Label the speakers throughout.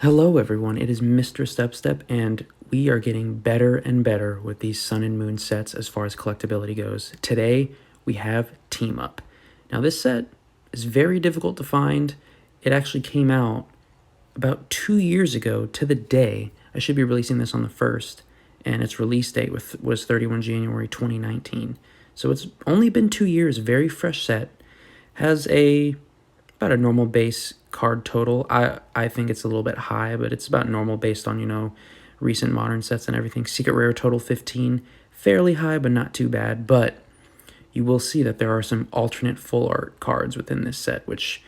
Speaker 1: Hello everyone, it is MisterStubstep, and we are getting better and better with these Sun and Moon sets as far as collectability goes. Today, we have Team Up. Now this set is very difficult to find. It actually came out about 2 years ago to the day. I should be releasing this on the 1st, and its release date was 31 January 2019. So it's only been 2 years, very fresh set. Has about a normal base card total. I think it's a little bit high, but it's about normal based on, recent modern sets and everything. Secret rare total 15, fairly high, but not too bad. But you will see that there are some alternate full art cards within this set, which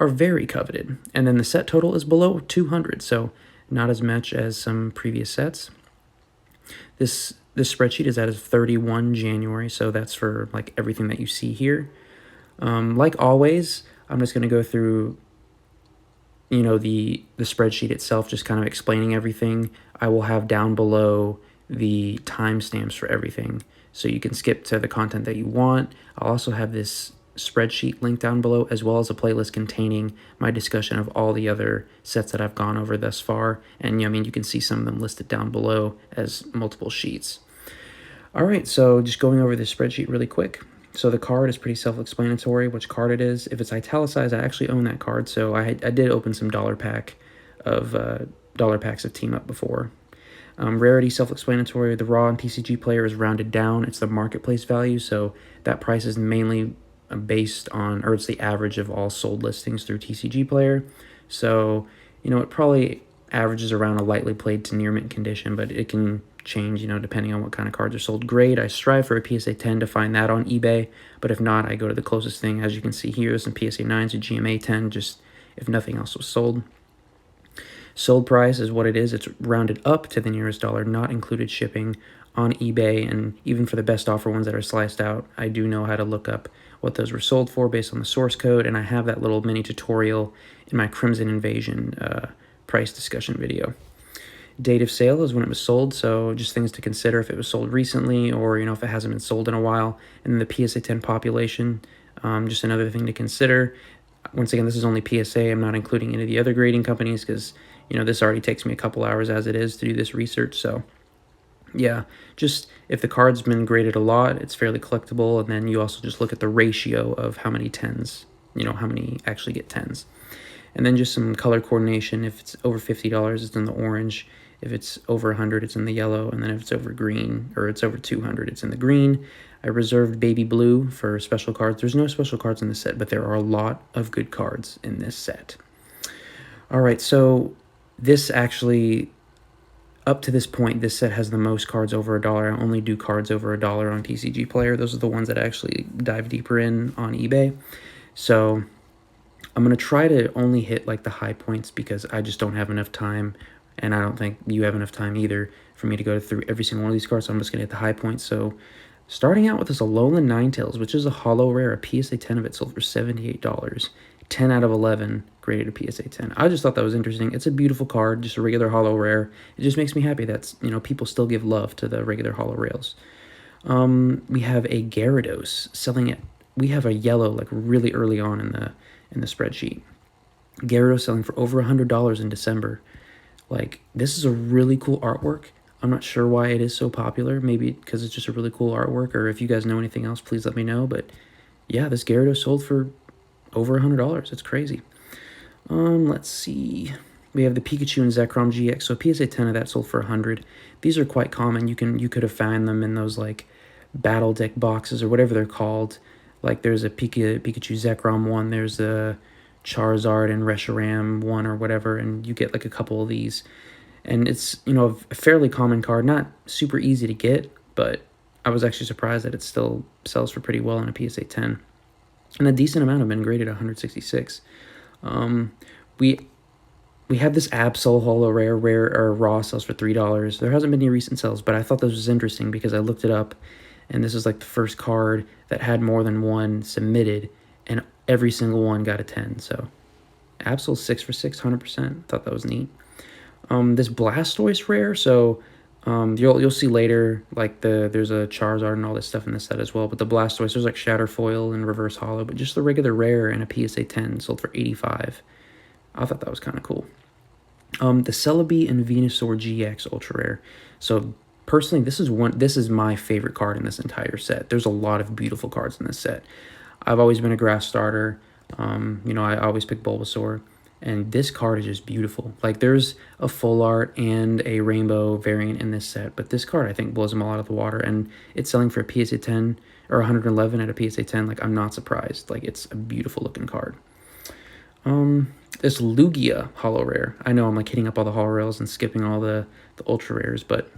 Speaker 1: are very coveted. And then the set total is below 200, so not as much as some previous sets. This spreadsheet is as of 31 January, so that's for like everything that you see here. Like always, I'm just going to go through, the spreadsheet itself, just kind of explaining everything. I will have down below the timestamps for everything, so you can skip to the content that you want. I'll also have this spreadsheet linked down below, as well as a playlist containing my discussion of all the other sets that I've gone over thus far. And you can see some of them listed down below as multiple sheets. All right, so just going over this spreadsheet really quick. So the card is pretty self-explanatory, which card it is. If it's italicized, I actually own that card, so I did open some dollar packs of Team Up before. Rarity, self-explanatory. The raw and TCG player is rounded down. It's the marketplace value, so that price is mainly based on, or it's the average of all sold listings through TCG player. So, it probably averages around a lightly played to near mint condition, but it can change, depending on what kind of cards are sold. Grade, I strive for a PSA 10 to find that on eBay, but if not, I go to the closest thing. As you can see here, some PSA 9s, a GMA 10, just if nothing else was sold. Sold price is what it is. It's rounded up to the nearest dollar, not included shipping on eBay, and even for the best offer ones that are sliced out, I do know how to look up what those were sold for based on the source code, and I have that little mini tutorial in my Crimson Invasion price discussion video. Date of sale is when it was sold, so just things to consider if it was sold recently or, if it hasn't been sold in a while. And then the PSA 10 population, just another thing to consider. Once again, this is only PSA. I'm not including any of the other grading companies because, this already takes me a couple hours as it is to do this research. So, yeah, just if the card's been graded a lot, it's fairly collectible. And then you also just look at the ratio of how many 10s, how many actually get 10s. And then just some color coordination. If it's over $50, it's in the orange. If it's over 100, it's in the yellow. And then if it's over green, or it's over 200, it's in the green. I reserved baby blue for special cards. There's no special cards in this set, but there are a lot of good cards in this set. All right, so this actually, up to this point, this set has the most cards over $1. I only do cards over $1 on TCG Player. Those are the ones that I actually dive deeper in on eBay. So I'm going to try to only hit like the high points because I just don't have enough time, and I don't think you have enough time either for me to go through every single one of these cards, so I'm just going to hit the high points. So starting out with this Alolan Ninetales, which is a holo rare, a PSA 10 of it sold for $78. 10 out of 11 graded a PSA 10. I just thought that was interesting. It's a beautiful card, just a regular holo rare. It just makes me happy that, people still give love to the regular holo rails. We have a Gyarados selling it. We have a yellow like really early on in the spreadsheet. Gyarados selling for over $100 in December. Like, this is a really cool artwork. I'm not sure why it is so popular. Maybe because it's just a really cool artwork, or if you guys know anything else, please let me know. But yeah, this Gyarados sold for over $100. It's crazy. Let's see. We have the Pikachu and Zekrom GX. So PSA 10 of that sold for $100. These are quite common. You could have found them in those like battle deck boxes or whatever they're called. Like there's a Pikachu Zekrom one. There's a Charizard and Reshiram one or whatever, and you get like a couple of these. And it's, a fairly common card, not super easy to get, but I was actually surprised that it still sells for pretty well in a PSA 10. And a decent amount have been graded 166. We have this Absol Holo Rare or Raw sells for $3. There hasn't been any recent sales, but I thought this was interesting because I looked it up, and this is like the first card that had more than one submitted, and every single one got a 10. So Absol 6 for 6, 100%. Thought that was neat. This Blastoise rare, so you'll see later, like there's a Charizard and all this stuff in this set as well. But the Blastoise, there's like Shatterfoil and Reverse Holo, but just the regular rare and a PSA 10 sold for $85. I thought that was kind of cool. The Celebi and Venusaur GX Ultra Rare. So personally, this is my favorite card in this entire set. There's a lot of beautiful cards in this set. I've always been a grass starter. I always pick Bulbasaur, and this card is just beautiful. Like, there's a full art and a rainbow variant in this set, but this card I think blows them all out of the water, and it's selling for a PSA 10 or 111 at a PSA 10. Like, I'm not surprised. Like, it's a beautiful looking card. This Lugia holo rare. I know I'm like hitting up all the holo rares and skipping all the ultra rares, but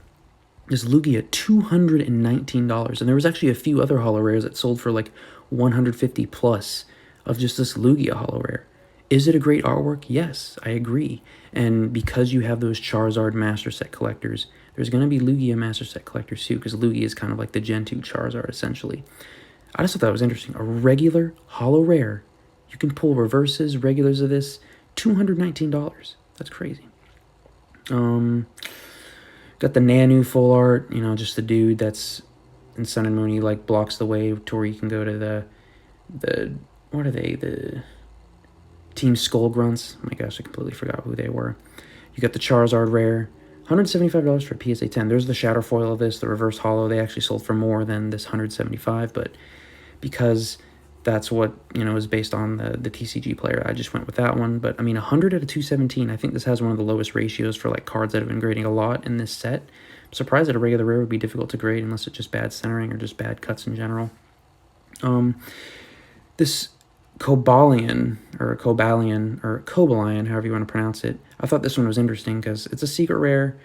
Speaker 1: this Lugia, $219, and there was actually a few other holo rares that sold for like 150 plus of just this Lugia holo rare. Is it a great artwork? Yes, I agree. And because you have those Charizard Master Set collectors, there's going to be Lugia Master Set collectors too, because Lugia is kind of like the Gen 2 Charizard, essentially. I just thought that was interesting. A regular holo rare, you can pull reverses, regulars of this, $219. That's crazy. Got the Nanu full art, just the dude that's in Sun and Moon. He like blocks the way to where you can go to the what are they? The Team Skull Grunts. Oh my gosh, I completely forgot who they were. You got the Charizard rare, $175 for a PSA 10. There's the shadow foil of this, the reverse holo. They actually sold for more than this $175, but because that's what is based on the TCG player, I just went with that one. But I mean, 100 out of 217. I think this has one of the lowest ratios for like cards that have been grading a lot in this set. I'm surprised that a regular rare would be difficult to grade unless it's just bad centering or just bad cuts in general. This Cobalion, however you want to pronounce it. I thought this one was interesting because it's a secret rare,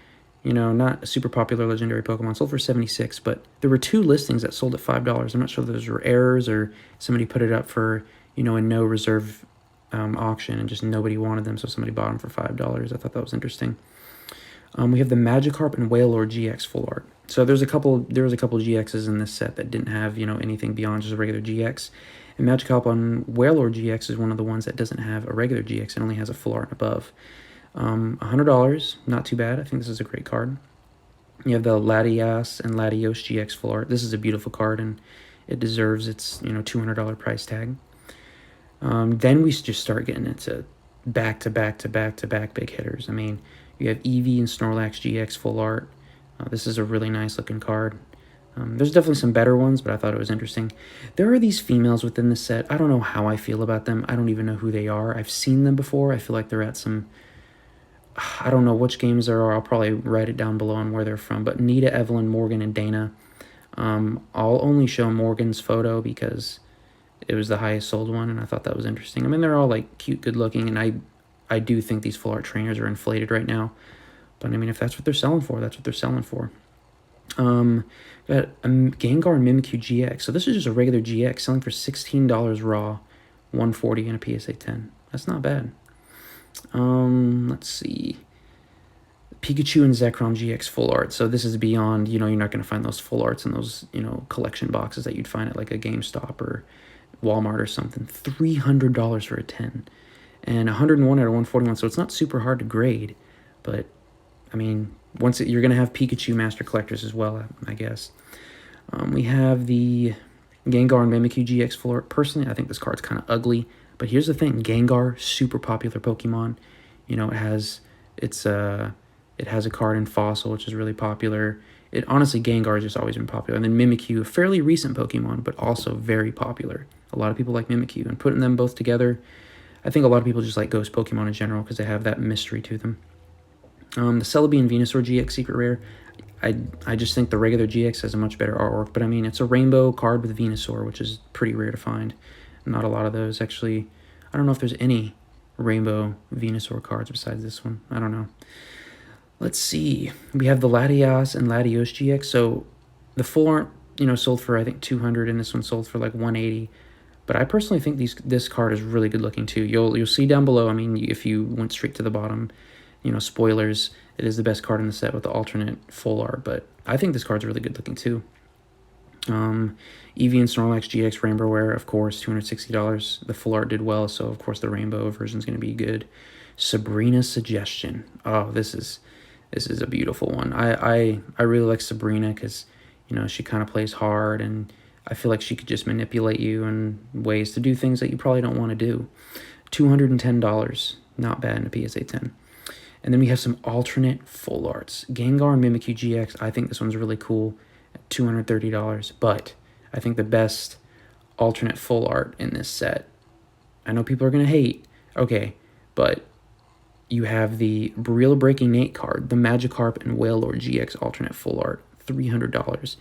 Speaker 1: not a super popular legendary Pokemon. Sold for $76, but there were two listings that sold at $5. I'm not sure if those were errors or somebody put it up for, a no reserve auction and just nobody wanted them, so somebody bought them for $5. I thought that was interesting. We have the Magikarp and Wailord GX full art. So there was a couple GXs in this set that didn't have, anything beyond just a regular GX. And Magikarp on Wailord GX is one of the ones that doesn't have a regular GX. It only has a full art above. $100, not too bad. I think this is a great card. You have the Latias and Latios GX full art. This is a beautiful card, and it deserves its $200 price tag. Then we just start getting into back-to-back big hitters. I mean, you have Eevee and Snorlax GX full art. This is a really nice looking card. There's definitely some better ones, but I thought it was interesting. There are these females within the set. I don't know how I feel about them. I don't even know who they are. I've seen them before. I feel like they're at some... I don't know which games there are. I'll probably write it down below on where they're from. But Nita, Evelyn, Morgan, and Dana. I'll only show Morgan's photo because it was the highest sold one, and I thought that was interesting. I mean, they're all like cute, good looking, and I do think these full art trainers are inflated right now. But I mean, if that's what they're selling for, that's what they're selling for. Got a Gengar and Mimikyu GX. So this is just a regular GX selling for $16 raw, $140 in a PSA 10. That's not bad. Let's see. Pikachu and Zekrom GX full art. So this is beyond, you're not going to find those full arts in those, collection boxes that you'd find at like a GameStop or Walmart or something. $300 for a 10. And 101 out of 141. So it's not super hard to grade, but I mean, you're going to have Pikachu Master Collectors as well, I guess. We have the Gengar and Mimikyu GX full art. Personally, I think this card's kind of ugly, but here's the thing. Gengar, super popular Pokemon. It has a card in Fossil, which is really popular. Honestly, Gengar has just always been popular. And then Mimikyu, a fairly recent Pokemon, but also very popular. A lot of people like Mimikyu, and putting them both together, I think a lot of people just like Ghost Pokemon in general because they have that mystery to them. The Celebi and Venusaur GX Secret Rare, I just think the regular GX has a much better artwork, but I mean, it's a rainbow card with Venusaur, which is pretty rare to find. Not a lot of those, actually. I don't know if there's any rainbow Venusaur cards besides this one. I don't know. Let's see. We have the Latias and Latios GX. So the full art, sold for, I think, $200, and this one sold for like $180. But I personally think this card is really good looking too. You'll see down below, I mean, if you went straight to the bottom, spoilers, it is the best card in the set with the alternate full art, but I think this card's really good looking too. Eevee and Snorlax GX Rainbow Rare, of course, $260. The full art did well, so of course the rainbow version is going to be good. Sabrina's Suggestion. Oh, this is a beautiful one. I really like Sabrina because, she kind of plays hard, and I feel like she could just manipulate you in ways to do things that you probably don't want to do. $210, not bad in a PSA 10. And then we have some alternate full arts. Gengar and Mimikyu GX, I think this one's really cool at $230. But I think the best alternate full art in this set, I know people are going to hate, okay, but you have the Barilla Breaking Nate card, the Magikarp and Wailord GX alternate full art, $300.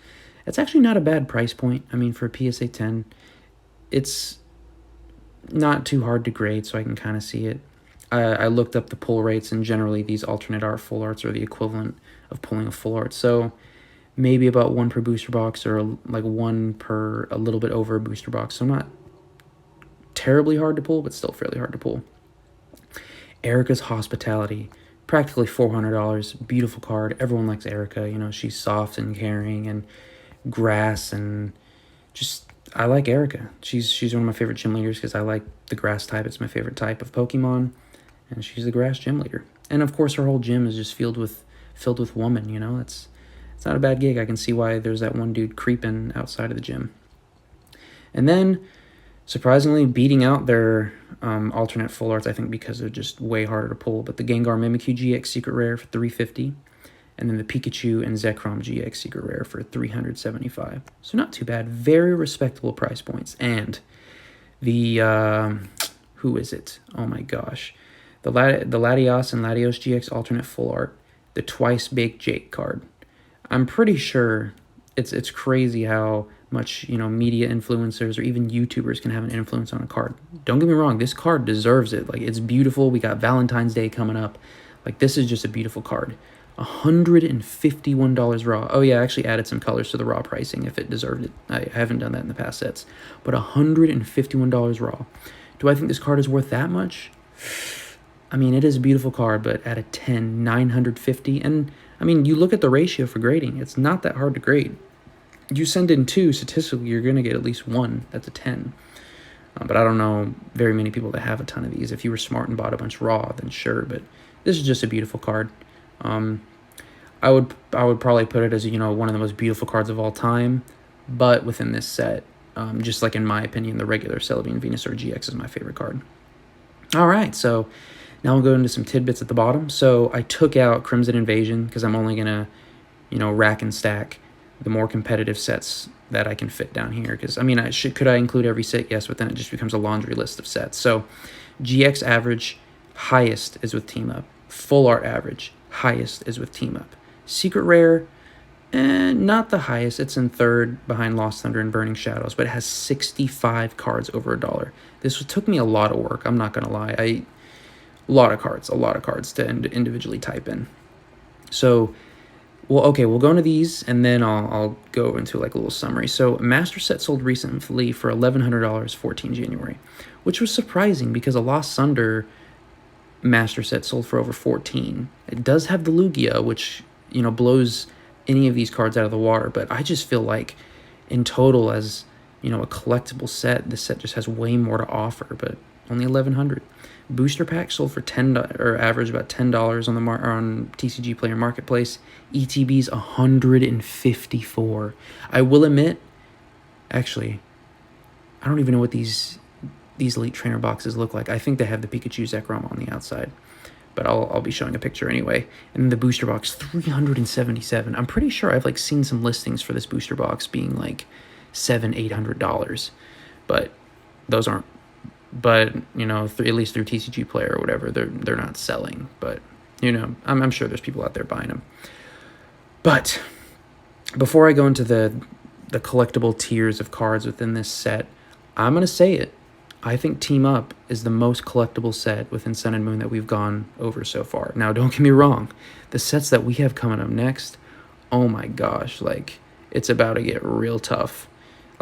Speaker 1: That's actually not a bad price point. I mean, for a PSA 10, it's not too hard to grade, so I can kind of see it. I looked up the pull rates, and generally these alternate art full arts are the equivalent of pulling a full art. So maybe about one per booster box, or like one per a little bit over a booster box. So not terribly hard to pull, but still fairly hard to pull. Erica's Hospitality, practically $400. Beautiful card. Everyone likes Erica. You know, she's soft and caring, and grass, and just, I like Erica. She's one of my favorite gym leaders because I like the grass type. It's my favorite type of Pokemon, and she's the grass gym leader. And of course, her whole gym is just filled with women. You know, it's not a bad gig. I can see why there's that one dude creeping outside of the gym. And then, surprisingly, beating out their alternate full arts, I think because they're just way harder to pull. But the Gengar Mimikyu GX Secret Rare for $350, and then the Pikachu and Zekrom GX Secret Rare for $375. So not too bad. Very respectable price points. And the who is it? Oh my gosh, the Latios and Latios GX alternate full art, the Twice Baked Jake card. I'm pretty sure it's crazy how much, you know, media influencers or even YouTubers can have an influence on a card. Don't get me wrong, this card deserves it. Like, it's beautiful. We got Valentine's Day coming up. Like, this is just a beautiful card. $151 raw. Oh yeah, I actually added some colors to the raw pricing if it deserved it. I haven't done that in the past sets. But $151 raw. Do I think this card is worth that much? I mean, it is a beautiful card, but at a 10, $950. And I mean, you look at the ratio for grading. It's not that hard to grade. You send in 2, statistically, you're going to get at least 1. That's a 10. But I don't know very many people that have a ton of these. If you were smart and bought a bunch raw, then sure. But this is just a beautiful card. I would probably put it as, you know, one of the most beautiful cards of all time. But within this set, just like in my opinion, the regular Celebi Venusaur GX is my favorite card. All right, so now we'll go into some tidbits at the bottom. So I took out Crimson Invasion because I'm only going to, you know, rack and stack the more competitive sets that I can fit down here. Because, I mean, could I include every set? Yes, but then it just becomes a laundry list of sets. So GX average, highest is with Team Up. Full art average, highest is with Team Up. Secret Rare, not the highest. It's in third behind Lost Thunder and Burning Shadows, but it has 65 cards over $1. This took me a lot of work, I'm not going to lie. A lot of cards to individually type in. So, well, okay, we'll go into these, and then I'll go into like a little summary. So, Master Set sold recently for $1,100, 14 January, which was surprising because a Lost Thunder Master Set sold for over 14. It does have the Lugia, which, you know, blows any of these cards out of the water, but I just feel like in total, as, you know, a collectible set, this set just has way more to offer, but only $1,100. Booster pack sold for $10, or average about $10 on the on TCG Player Marketplace. ETB's $154. I will admit, actually, I don't even know what these Elite Trainer boxes look like. I think they have the Pikachu Zekrom on the outside, but I'll be showing a picture anyway. And the booster box, $377. I'm pretty sure I've like seen some listings for this booster box being like $700-800, but those aren't. But, you know, at least through TCG Player or whatever, they're not selling. But, you know, I'm sure there's people out there buying them. But before I go into the collectible tiers of cards within this set, I'm going to say it. I think Team Up is the most collectible set within Sun and Moon that we've gone over so far. Now, don't get me wrong. The sets that we have coming up next, oh my gosh, like, it's about to get real tough.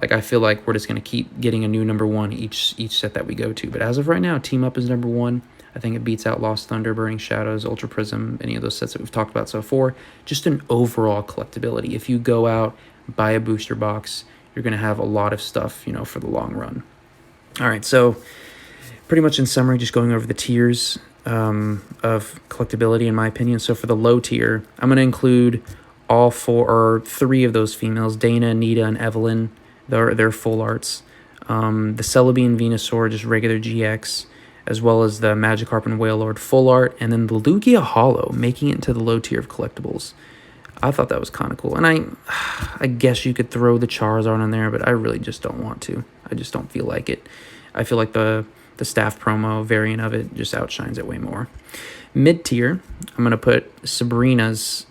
Speaker 1: Like, I feel like we're just going to keep getting a new number one each set that we go to. But as of right now, Team Up is number one. I think it beats out Lost Thunder, Burning Shadows, Ultra Prism, any of those sets that we've talked about so far. Just an overall collectability. If you go out, buy a booster box, you're going to have a lot of stuff, you know, for the long run. All right, so pretty much in summary, just going over the tiers of collectability, in my opinion. So for the low tier, I'm going to include all 4 or 3 of those females, Dana, Nita, and Evelyn. They're full arts. The Celebi Venusaur, just regular GX, as well as the Magikarp and Wailord full art, and then the Lugia Holo, making it into the low tier of collectibles. I thought that was kind of cool. And I guess you could throw the Charizard on there, but I really just don't want to. I just don't feel like it. I feel like the staff promo variant of it just outshines it way more. Mid-tier, I'm going to put Sabrina's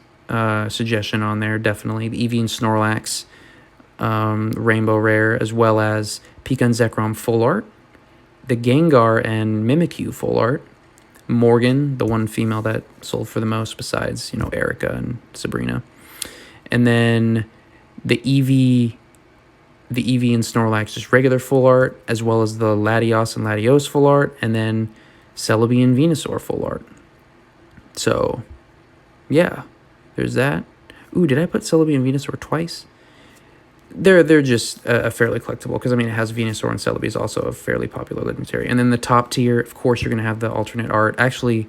Speaker 1: suggestion on there, definitely. The Eevee and Snorlax Rainbow Rare, as well as Pika and Zekrom full art. The Gengar and Mimikyu full art. Morgan, the one female that sold for the most besides, Erica and Sabrina. And then the Eevee and Snorlax, just regular full art, as well as the Latios and Latios full art, and then Celebi and Venusaur full art. So, yeah, there's that. Ooh, did I put Celebi and Venusaur twice? They're just a fairly collectible, because, it has Venusaur, and Celebi is also a fairly popular legendary. And then the top tier, of course, you're going to have the alternate art. Actually,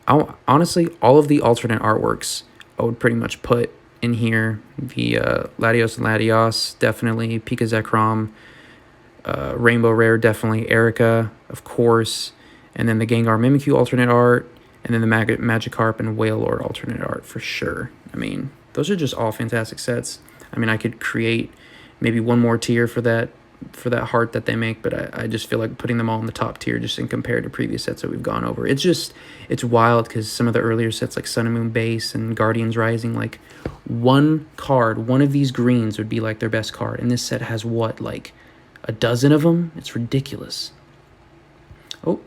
Speaker 1: honestly, all of the alternate artworks I would pretty much put in here. The Latios and Latios, definitely. Pika Zekrom, Rainbow Rare, definitely. Erica, of course. And then the Gengar Mimikyu alternate art. And then the Magikarp and Wailord alternate art, for sure. Those are just all fantastic sets. I could create maybe one more tier for that heart that they make, but I just feel like putting them all in the top tier just in compared to previous sets that we've gone over. It's wild, because some of the earlier sets like Sun and Moon Base and Guardians Rising, like one of these greens would be like their best card, and this set has what, like a dozen of them? It's ridiculous. Oh,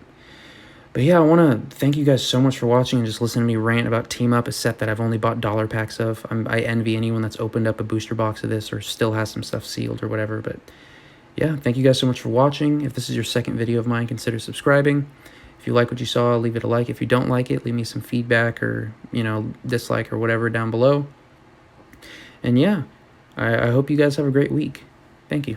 Speaker 1: but yeah, I want to thank you guys so much for watching and just listening to me rant about Team Up, a set that I've only bought dollar packs of. I envy anyone that's opened up a booster box of this or still has some stuff sealed or whatever. But yeah, thank you guys so much for watching. If this is your second video of mine, consider subscribing. If you like what you saw, leave it a like. If you don't like it, leave me some feedback or, dislike or whatever down below. And yeah, I hope you guys have a great week. Thank you.